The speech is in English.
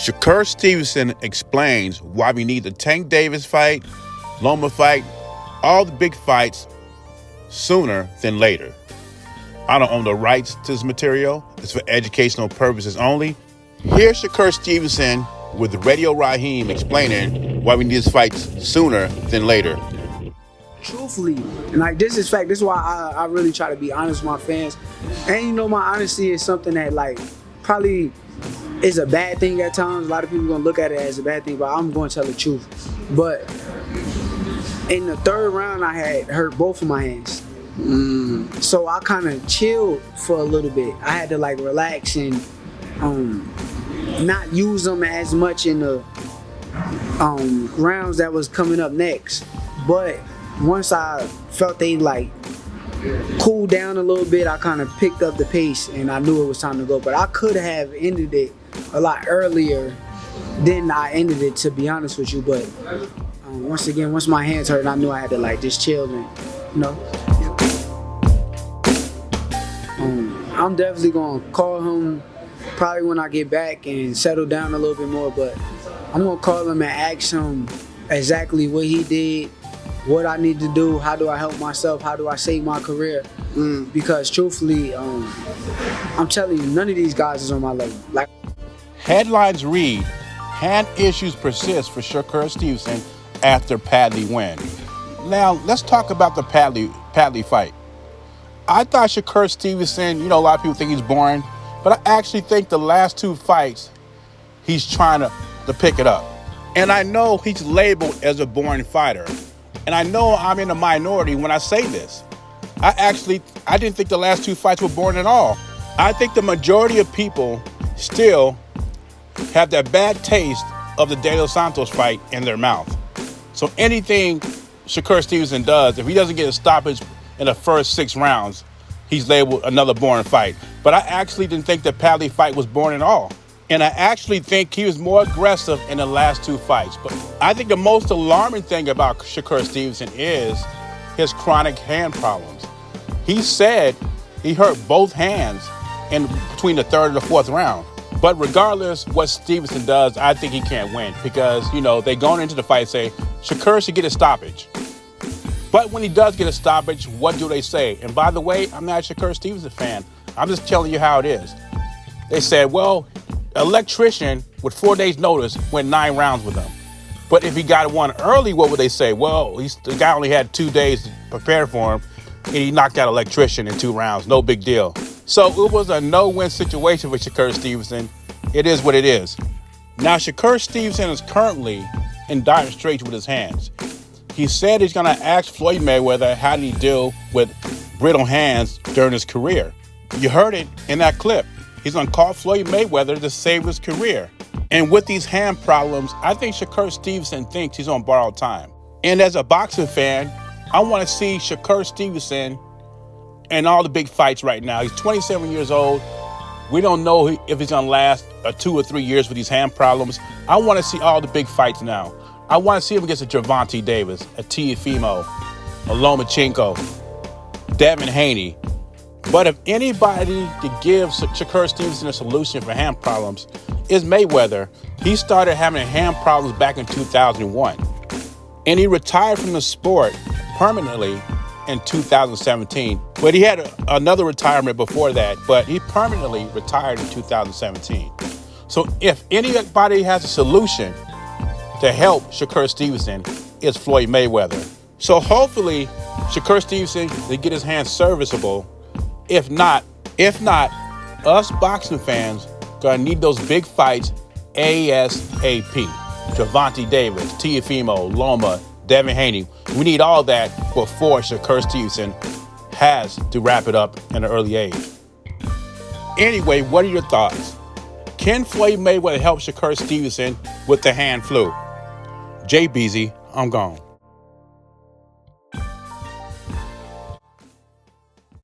Shakur Steveson explains why we need the Tank Davis fight, Loma fight, all the big fights sooner than later. I don't own the rights to this material. It's for educational purposes only. Here's Shakur Steveson with Radio Raheem explaining why we need these fights sooner than later. Truthfully, and like this is fact, this is why I really try to be honest with my fans. And you know, my honesty is something that like probably is a bad thing at times. A lot of people are gonna look at it as a bad thing, but I'm gonna tell the truth. But in the third round, I had hurt both of my hands. So I kind of chilled for a little bit. I had to like relax and not use them as much in the rounds that was coming up next. But once I felt they like cooled down a little bit, I kind of picked up the pace and I knew it was time to go. But I could have ended it a lot earlier than I ended it, to be honest with you. But once my hands hurt, I knew I had to like just chill and, you know. I'm definitely gonna call him probably when I get back and settle down a little bit more, but I'm gonna call him and ask him exactly what he did, what I need to do, how do I help myself, how do I save my career, because truthfully, I'm telling you, none of these guys is on my level. Like, headlines read, hand issues persist for Shakur Steveson after Padley win. Now, let's talk about the Padley fight. I thought Shakur Steveson, you know, a lot of people think he's boring, but I actually think the last two fights, he's trying to pick it up. And I know he's labeled as a boring fighter. And I know I'm in a minority when I say this. I didn't think the last two fights were boring at all. I think the majority of people still have that bad taste of the De Los Santos fight in their mouth. So anything Shakur Steveson does, if he doesn't get a stoppage in the first 6 rounds, he's labeled another boring fight. But I actually didn't think the Padley fight was boring at all. And I actually think he was more aggressive in the last 2 fights. But I think the most alarming thing about Shakur Steveson is his chronic hand problems. He said he hurt both hands in between the 3rd and the 4th round. But regardless what Steveson does, I think he can't win because, you know, they going into the fight say Shakur should get a stoppage. But when he does get a stoppage, what do they say? And by the way, I'm not a Shakur Steveson fan. I'm just telling you how it is. They said, well, electrician with 4 days notice went 9 rounds with him. But if he got one early, what would they say? Well, the guy only had 2 days to prepare for him, and he knocked out electrician in 2 rounds. No big deal. So it was a no-win situation for Shakur Steveson. It is what it is. Now, Shakur Steveson is currently in dire straits with his hands. He said he's going to ask Floyd Mayweather how did he deal with brittle hands during his career. You heard it in that clip. He's going to call Floyd Mayweather to save his career. And with these hand problems, I think Shakur Steveson thinks he's on borrowed time. And as a boxing fan, I want to see Shakur Steveson in all the big fights right now. He's 27 years old. We don't know if he's going to last 2 or 3 years with these hand problems. I want to see all the big fights now. I want to see him against a Gervonta Davis, a Teofimo, a Lomachenko, Devin Haney. But if anybody to give Shakur Steveson a solution for hand problems is Mayweather. He started having hand problems back in 2001. And he retired from the sport permanently in 2017. But he had another retirement before that, but he permanently retired in 2017. So if anybody has a solution to help Shakur Steveson, it's Floyd Mayweather. So hopefully Shakur Steveson will get his hands serviceable. If not, us boxing fans gonna need those big fights ASAP. Gervonta Davis, Teofimo, Loma, Devin Haney. We need all that before Shakur Steveson has to wrap it up in an early age. Anyway, what are your thoughts? Can Floyd Mayweather help Shakur Steveson with the hand flu? Jay Beasy, I'm gone.